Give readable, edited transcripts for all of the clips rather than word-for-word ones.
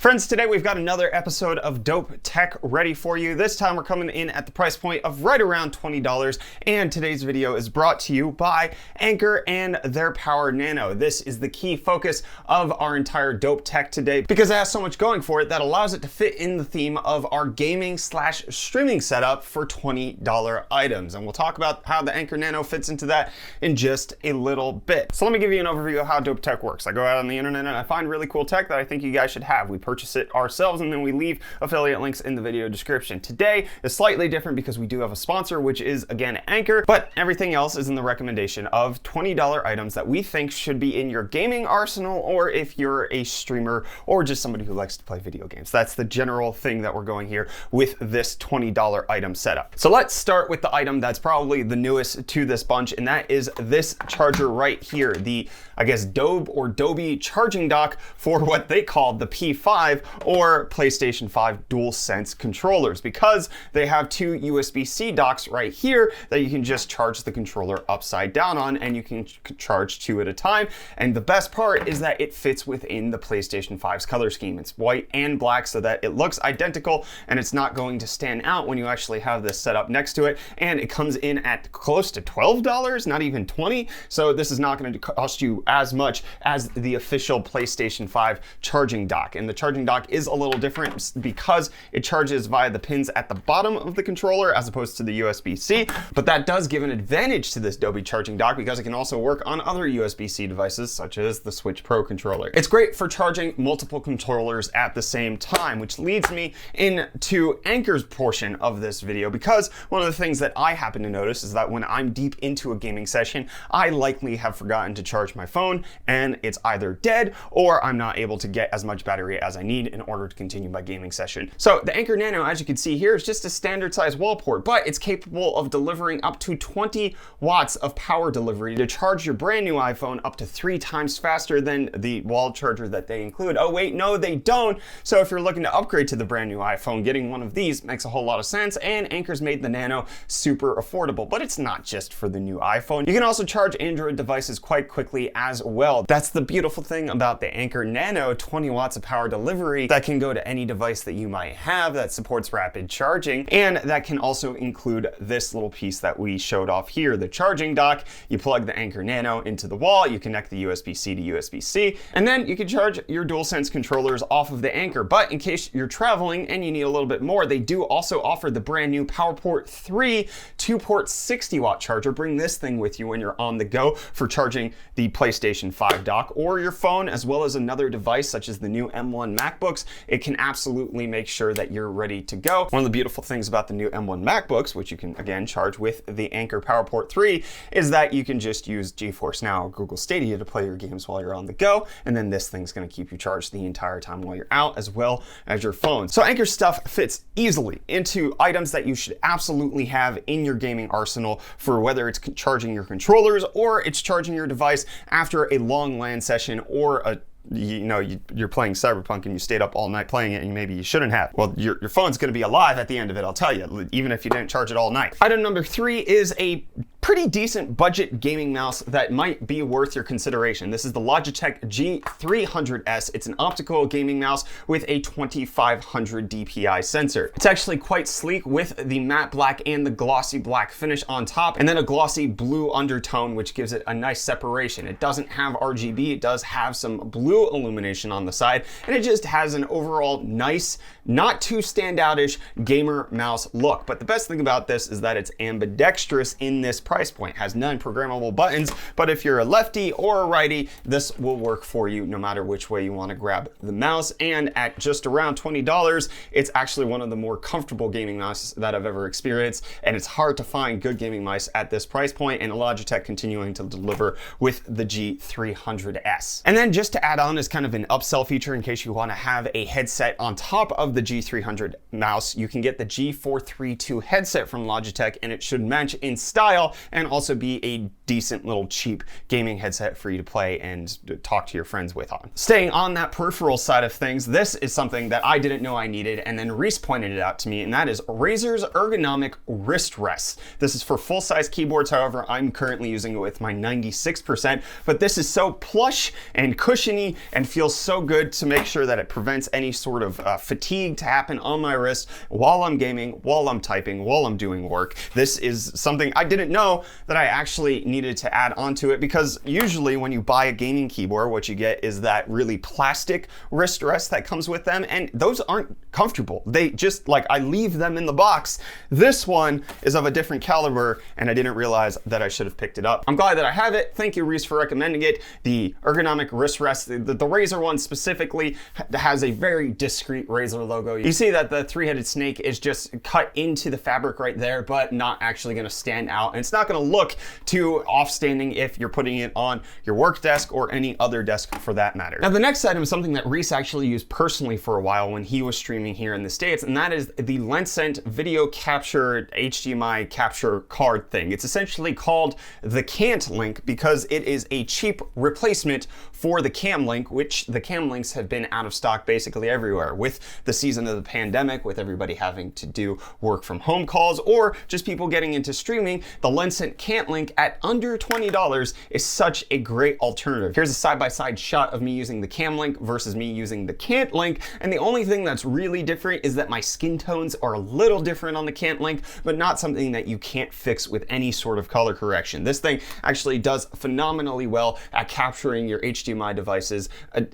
Friends, today we've got another episode of Dope Tech ready for you. This time we're coming in at the price point of right around $20, and today's video is brought to you by Anker and their Power Nano. This is the key focus of our entire Dope Tech today because it has so much going for it that allows it to fit in the theme of our gaming slash streaming setup for $20 items. And we'll talk about how the Anker Nano fits into that in just a little bit. So let me give you an overview of how Dope Tech works. I go out on the internet and I find really cool tech that I think you guys should have. We purchase it ourselves and then we leave affiliate links in the video description. Today is slightly different because we do have a sponsor, which is again Anker, but everything else is in the recommendation of $20 items that we think should be in your gaming arsenal, or if you're a streamer or just somebody who likes to play video games. That's the general thing that we're going here with this $20 item setup. So let's start with the item that's probably the newest to this bunch, and that is this charger right here, the Adobe charging dock for what they called the P5 or PlayStation 5 DualSense controllers, because they have two USB-C docks right here that you can just charge the controller upside down on, and you can charge two at a time. And the best part is that it fits within the PlayStation 5's color scheme. It's white and black so that it looks identical and it's not going to stand out when you actually have this set up next to it. And it comes in at close to $12, not even $20. So this is not going to cost you as much as the official PlayStation 5 charging dock. And the charging dock is a little different because it charges via the pins at the bottom of the controller as opposed to the USB-C. But that does give an advantage to this Adobe charging dock because it can also work on other USB-C devices such as the Switch Pro controller. It's great for charging multiple controllers at the same time, which leads me into Anker's portion of this video, because one of the things that I happen to notice is that when I'm deep into a gaming session, I likely have forgotten to charge my phone and it's either dead or I'm not able to get as much battery as I need in order to continue my gaming session. So the Anker Nano, as you can see here, is just a standard size wall port, but it's capable of delivering up to 20 watts of power delivery to charge your brand new iPhone up to 3 times faster than the wall charger that they include. Oh wait, no they don't. So if you're looking to upgrade to the brand new iPhone, getting one of these makes a whole lot of sense, and Anker's made the Nano super affordable. But it's not just for the new iPhone. You can also charge Android devices quite quickly as well. That's the beautiful thing about the Anker Nano, 20 watts of power delivery that can go to any device that you might have that supports rapid charging, and that can also include this little piece that we showed off here, the charging dock. You plug the Anker Nano into the wall, you connect the USB-C to USB-C, and then you can charge your DualSense controllers off of the Anker. But in case you're traveling and you need a little bit more, they do also offer the brand new PowerPort 3 2-port 60-watt charger. Bring this thing with you when you're on the go for charging the PlayStation 5 dock or your phone, as well as another device such as the new M1 MacBooks. It can absolutely make sure that you're ready to go. One of the beautiful things about the new M1 MacBooks, which you can again charge with the Anker PowerPort 3, is that you can just use GeForce Now or Google Stadia to play your games while you're on the go, and then this thing's going to keep you charged the entire time while you're out, as well as your phone. So Anker stuff fits easily into items that you should absolutely have in your gaming arsenal, for whether it's charging your controllers or it's charging your device after a long LAN session, or you're playing Cyberpunk and you stayed up all night playing it and maybe you shouldn't have. Well, your phone's going to be alive at the end of it, I'll tell you, even if you didn't charge it all night. Item number 3 is a pretty decent budget gaming mouse that might be worth your consideration. This is the Logitech G300S. It's an optical gaming mouse with a 2500 DPI sensor. It's actually quite sleek with the matte black and the glossy black finish on top, and then a glossy blue undertone, which gives it a nice separation. It doesn't have RGB, it does have some blue illumination on the side, and it just has an overall nice, not too standoutish gamer mouse look. But the best thing about this is that it's ambidextrous in this price point. It has 9 programmable buttons, but if you're a lefty or a righty, this will work for you no matter which way you want to grab the mouse. And at just around $20, it's actually one of the more comfortable gaming mice that I've ever experienced, and it's hard to find good gaming mice at this price point, and Logitech continuing to deliver with the G300S. And then just to add on as kind of an upsell feature in case you want to have a headset on top of the G300 mouse, you can get the G432 headset from Logitech, and it should match in style well, and also be a decent little cheap gaming headset for you to play and talk to your friends with on. Staying on that peripheral side of things, this is something that I didn't know I needed, and then Reece pointed it out to me, and that is Razer's Ergonomic wrist rests. This is for full-size keyboards. However, I'm currently using it with my 96%, but this is so plush and cushiony and feels so good to make sure that it prevents any sort of fatigue to happen on my wrist while I'm gaming, while I'm typing, while I'm doing work. This is something I didn't know that I actually needed to add onto it, because usually when you buy a gaming keyboard, what you get is that really plastic wrist rest that comes with them, and those aren't comfortable. They just, like, I leave them in the box. This one is of a different caliber, and I didn't realize that I should have picked it up. I'm glad that I have it. Thank you, Reece, for recommending it. The ergonomic wrist rest, the Razer one specifically, has a very discreet Razer logo. You see that the three-headed snake is just cut into the fabric right there, but not actually gonna stand out, and it's not gonna look too off-standing if you're putting it on your work desk or any other desk for that matter. Now, the next item is something that Reece actually used personally for a while when he was streaming here in the States, and that is the Lensent video capture HDMI capture card thing. It's essentially called the Cant Link because it is a cheap replacement for the Cam Link, which the Cam Links have been out of stock basically everywhere with the season of the pandemic, with everybody having to do work from home calls or just people getting into streaming. The Lensent Cant Link at under $20 is such a great alternative. Here's a side-by-side shot of me using the Cam Link versus me using the Cant Link, and the only thing that's really different is that my skin tones are a little different on the Cant Link, but not something that you can't fix with any sort of color correction. This thing actually does phenomenally well at capturing your HDMI devices,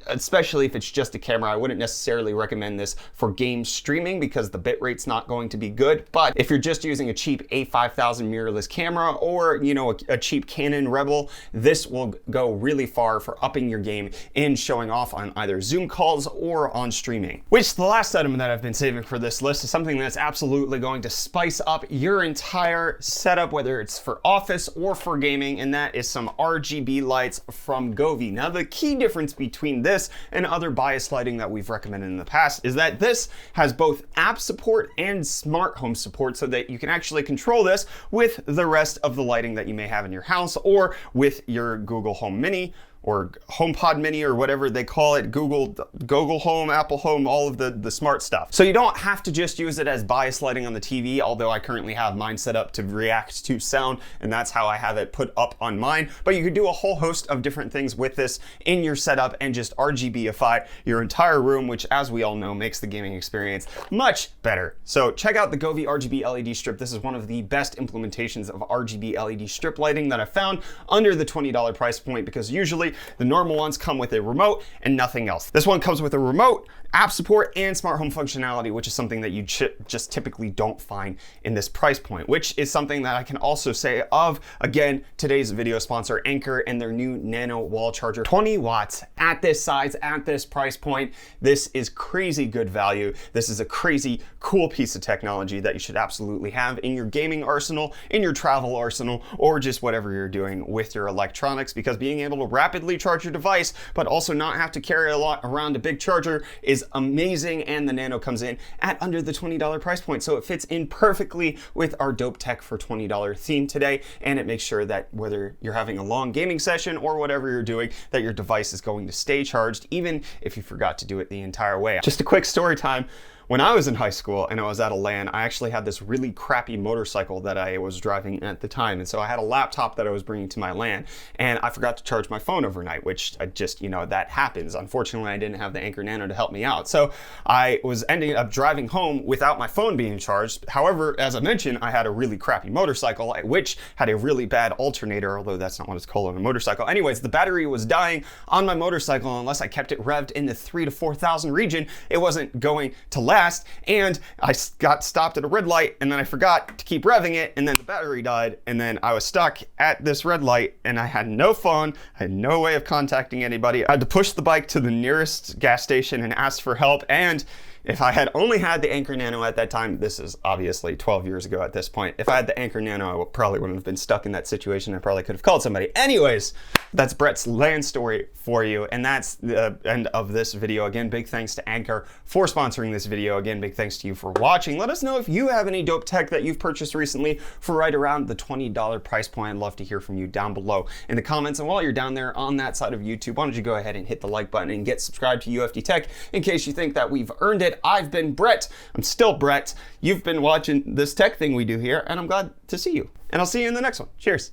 especially if it's just a camera. I wouldn't necessarily recommend this for game streaming because the bitrate's not going to be good, but if you're just using a cheap A5000 mirrorless camera or, you know, a cheap Canon Rebel, this will go really far for upping your game and showing off on either Zoom calls or on streaming. Which, the last item that I've been saving for this list, is something that's absolutely going to spice up your entire setup, whether it's for office or for gaming, and that is some RGB lights from Govee. Now, the key difference between this and other bias lighting that we've recommended in the past is that this has both app support and smart home support, so that you can actually control this with the rest of the lighting that you may have in your house or with your Google Home Mini or HomePod Mini or whatever they call it, Google Home, Apple Home, all of the smart stuff. So you don't have to just use it as bias lighting on the TV, although I currently have mine set up to react to sound, and that's how I have it put up on mine. But you could do a whole host of different things with this in your setup and just RGBify your entire room, which, as we all know, makes the gaming experience much better. So check out the Govee RGB LED Strip. This is one of the best implementations of RGB LED strip lighting that I've found under the $20 price point, because usually the normal ones come with a remote and nothing else. This one comes with a remote, app support, and smart home functionality, which is something that you just typically don't find in this price point, which is something that I can also say of, again, today's video sponsor, Anker, and their new Nano wall charger. 20 watts at this size, at this price point. This is crazy good value. This is a crazy cool piece of technology that you should absolutely have in your gaming arsenal, in your travel arsenal, or just whatever you're doing with your electronics, because being able to rapidly charge your device, but also not have to carry around a big charger is amazing, and the Nano comes in at under the $20 price point, so it fits in perfectly with our Dope Tech for $20 theme today, and it makes sure that whether you're having a long gaming session or whatever you're doing, that your device is going to stay charged, even if you forgot to do it the entire way. Just a quick story time. When I was in high school and I was at a LAN, I actually had this really crappy motorcycle that I was driving at the time. And so I had a laptop that I was bringing to my LAN, and I forgot to charge my phone overnight, which I just, that happens. Unfortunately, I didn't have the Anker Nano to help me out. So I was ending up driving home without my phone being charged. However, as I mentioned, I had a really crappy motorcycle, which had a really bad alternator, although that's not what it's called on a motorcycle. Anyways, the battery was dying on my motorcycle. Unless I kept it revved in the 3,000 to 4,000 region, it wasn't going to last. And I got stopped at a red light, and then I forgot to keep revving it, and then the battery died, and then I was stuck at this red light, and I had no phone, I had no way of contacting anybody. I had to push the bike to the nearest gas station and ask for help, and If I had only had the Anker Nano at that time, this is obviously 12 years ago at this point. If I had the Anker Nano, I probably wouldn't have been stuck in that situation. I probably could have called somebody. Anyways, that's Brett's land story for you. And that's the end of this video. Again, big thanks to Anker for sponsoring this video. Again, big thanks to you for watching. Let us know if you have any dope tech that you've purchased recently for right around the $20 price point. I'd love to hear from you down below in the comments. And while you're down there on that side of YouTube, why don't you go ahead and hit the like button and get subscribed to UFD Tech in case you think that we've earned it. I've been Brett. I'm still Brett. You've been watching this tech thing we do here, and I'm glad to see you. And I'll see you in the next one. Cheers.